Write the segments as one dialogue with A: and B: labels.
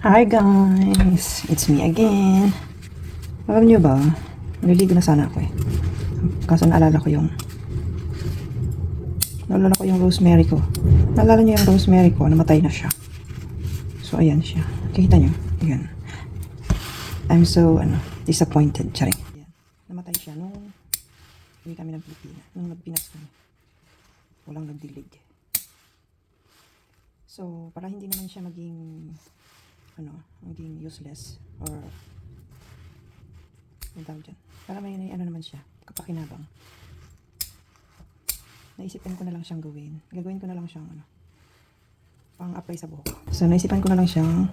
A: Hi guys! It's me again. Alam nyo ba, naliligo na sana ako eh. Kaso naalala ko yung rosemary ko. Naalala nyo yung rosemary ko, namatay na siya. So ayan siya. Kikita nyo? Ayan. I'm so disappointed. Charing. Ayan. Namatay siya nung hindi kami ng Pilipinas. Nung nagpinas kami. Walang nagdilig. So, para hindi naman siya maging useless or ang tawag dyan. Para may naman siya, kapakinabang. Naisipan ko na lang siyang gawin. Gagawin ko na lang siyang pang-apply sa buhok. So, naisipan ko na lang siyang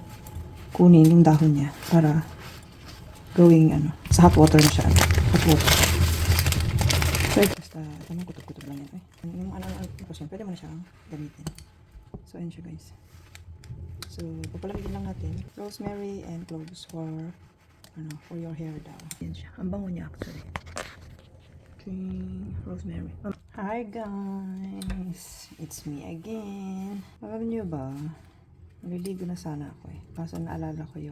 A: kunin yung dahon niya para gawing sa hot water na siya. Hot water. So, basta tamang kutob-kutob lang yan. Yung pwede mo na siyang gamitin. So, ayun siya guys. So, papalamigin lang natin rosemary and cloves for your hair daw. Yan siya. Ang bango niya actually. Okay, rosemary. Hi guys! It's me again. Alam niyo ba, naliligo na sana ako eh. Kaso naalala ko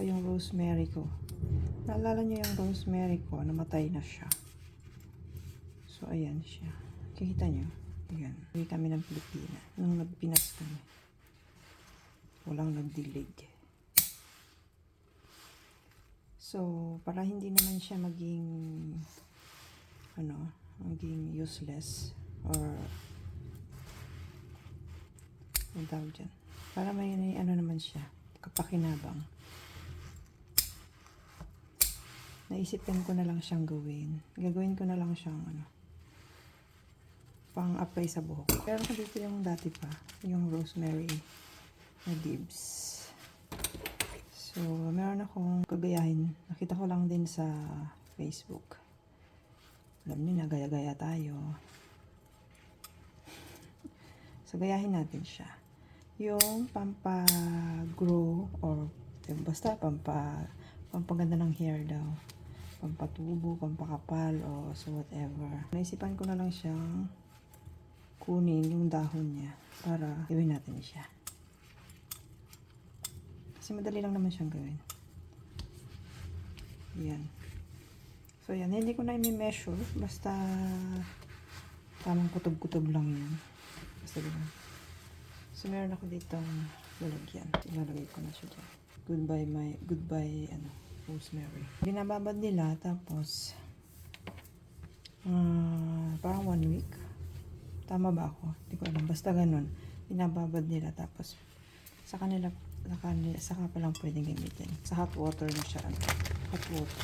A: yung rosemary ko. Naalala niyo yung rosemary ko, namatay na siya. So, ayan siya. Kikita niyo? Ayan. Hindi kami ng Pilipinas. Nung nagpinas kami. Walang nagdilig. So, para hindi naman siya maging useless or ang tawag dyan. Para may naman siya, kapakinabang. Naisipan ko na lang siyang gawin. Gagawin ko na lang siyang pang-apply sa buhok. Pero dito yung dati pa, yung rosemary na dibs. So, meron akong kagayahin. Nakita ko lang din sa Facebook. Alam niyo na, gaya-gaya tayo. So, gayahin natin siya. Yung pampa-grow or basta pampaganda ng hair daw. Pampatubo, pampakapal o so whatever. Naisipan ko na lang siyang kunin yung dahon niya para gawin natin siya. Kasi madali lang naman siyang gawin. Yan. So yan, hindi ko na i-measure. Basta tamang kutob-kutob lang yan. Basta ganun. So meron ako ditong lalagyan. Ilalagay ko na siya dyan. Goodbye rosemary. Binababad nila tapos parang 1 week. Tama ba ako? Hindi ko alam. Basta ganun. Binababad nila tapos saka pa lang pwedeng gamitin. Sa hot water na siya. Hot water.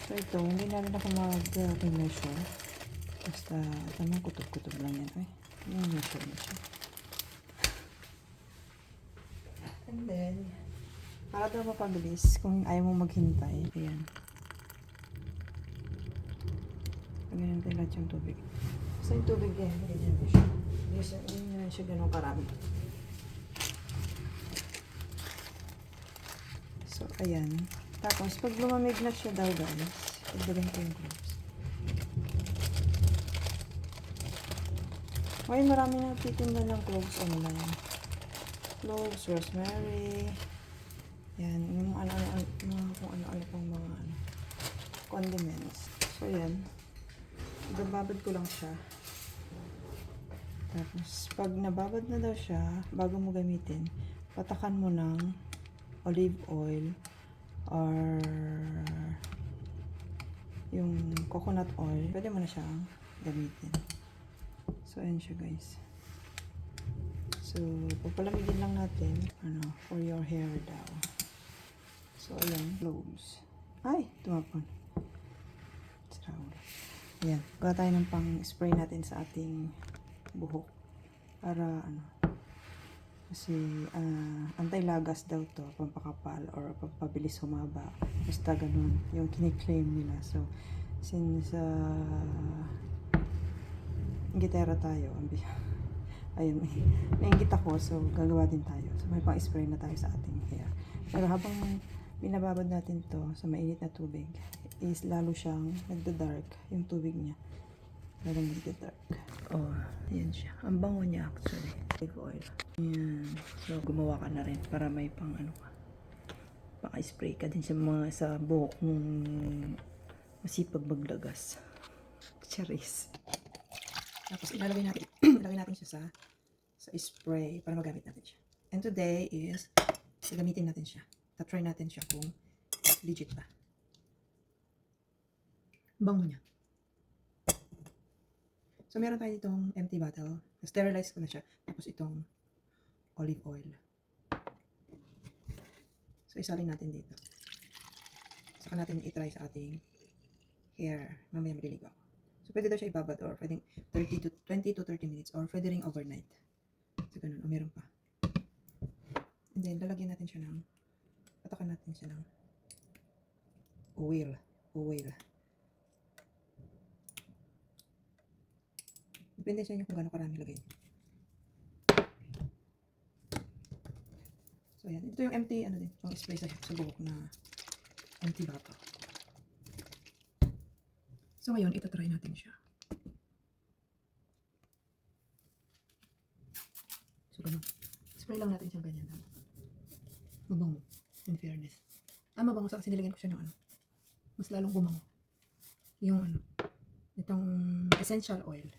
A: So ito, hindi na rin ako mag-measure. Basta tamang kutob-kutob lang yan. Yung measure na siya. And then, para daw mapabilis, kung ayaw mo maghintay, ayan. Ganyan natin lahat yung tubig. Basta yung tubig yan, ganyan mo siya. Hindi na siya ganun karami. So, ayan. Tapos, pag lumamig na siya daw guys, pagdagan ko yung cloves. Ngayon, marami na titinda ng cloves online. Cloves, rosemary, yan, yung kung ano-ano pang mga condiments. So, yan. Bababad ko lang siya. Tapos, pag nababad na daw siya, bago mo gamitin, patakan mo ng olive oil or yung coconut oil. Pwede mo na siyang gamitin. So, ayan siya guys. So, papalamigin lang natin for your hair daw. So, ayan, cloves. Ay, tumapon. Ayan, gawa tayo ng pang-spray natin sa ating buhok. Para kasi anti-lagas daw to, pampakapal or pampabilis humaba. Basta ganun, yung kiniklaim nila. So, since gitera tayo, ayun, nainggit ako, so gagawa din tayo. So, may pang-spray na tayo sa ating hair. Pero habang binababad natin to sa mainit na tubig, is lalo siyang nagda-dark yung tubig niya. Parang magda-dark. Oh, yan siya. Ang bango niya actually. Olive oil. Yan. So, gumawa ka na rin para may pang ano ka. Paka-spray ka din sa mga sa buhok mong masipag maglagas. Charis. Tapos ilalagay natin, ilalagay natin siya sa spray para magamit natin siya. And today is gagamitin natin siya. Ta-try natin siya kung legit ba. Bango niya. So, meron tayo itong empty bottle. Sterilize ko na siya. Tapos itong olive oil. So, isalin natin dito. Saka natin i-try sa ating hair. Mamaya maliligo ako. So, pwede daw siya ibabad or pwedeng 20 to 30 minutes or pwede ring overnight. So, ganun. O, meron pa. And then, lalagyan natin siya ng patakan natin siya ng oil. Depende sa inyo kung gaano karami lagay. So, ayan. Ito yung empty, ano din, yung spray sa buhok na empty bottle. So, ngayon, itatry natin siya. So, ganun. Spray lang natin siyang ganyan. Mabango. In fairness. Mabango sa kasi nilagyan ko siya ng ano. Mas lalong bumango. Yung ano. Itong essential oil.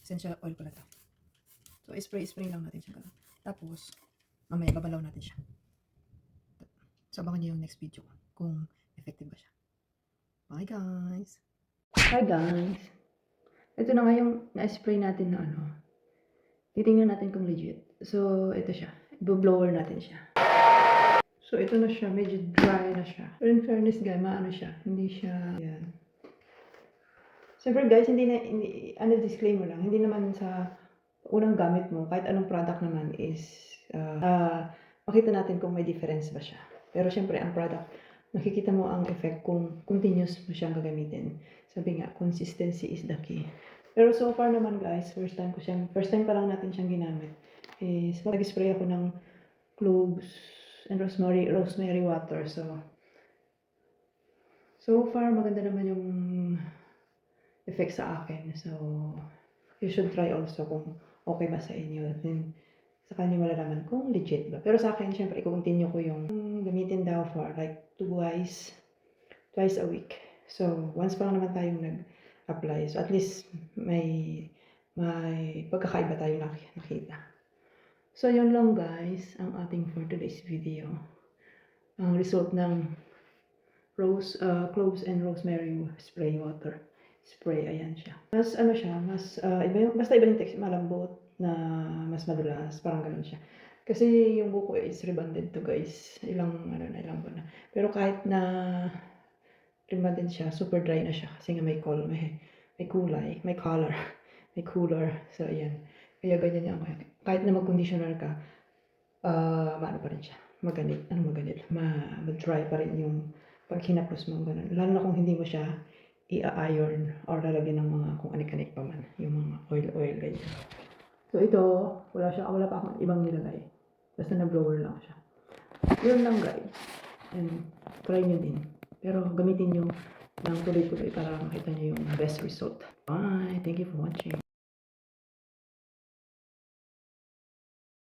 A: Essential oil pala ito. So, spray lang natin siya. Ganun. Tapos, mamaya babalaw natin siya. So, abangan niyo yung next video kung effective ba siya. Bye guys! Hi guys! Ito na nga yung na-spray natin na ano. Titingnan natin kung legit. So, ito siya. I-blower natin siya. So, ito na siya. Medyo dry na siya. Pero in fairness guys, maano siya. Hindi siya, yan. Siyempre guys, disclaimer lang. Hindi naman sa unang gamit mo, kahit anong product naman is, makita natin kung may difference ba siya. Pero siyempre, ang product, nakikita mo ang effect kung continuous mo siyang gagamitin. Sabi nga, consistency is the key. Pero so far naman guys, first time pa lang natin siyang ginamit. Is nag-spray ako ng cloves and rosemary water. So far maganda naman yung effect sa akin. So you should try also kung okay ba sa inyo. Then saka nyo malalaman kung legit ba. Pero sa akin, syempre, i-continue ko yung gamitin daw for like twice a week. So once pa lang naman tayong nag-apply. So at least may pagkakaiba tayong nakita. So yun lang guys, ang ating for today's video. Ang result ng cloves and rosemary spray water. Ayan siya. Mas ano siya, basta iba yung texture, malambot na mas madulas, parang ganun siya. Kasi yung buko is rebonded to guys. Ilang buwan na. Pero kahit na rebonded siya, super dry na siya kasi nga may kulay, may color. So ayan. Kaya ganyan yung kahit na mag-conditioner ka, maano pa rin siya. Maganit. Ma-dry pa rin yung pag hinaplos mo ganun. Lalo na kung hindi mo siya i-iron or lalagyan ng mga kung anik-anik pa man. Yung mga oil ganyan. So ito, wala pa akong ibang nilagay. Basta na-blower lang siya. Yun lang guys. And try nyo din. Pero gamitin nyo ng tuloy-tuloy para makita nyo yung best result. Bye! Thank you for watching.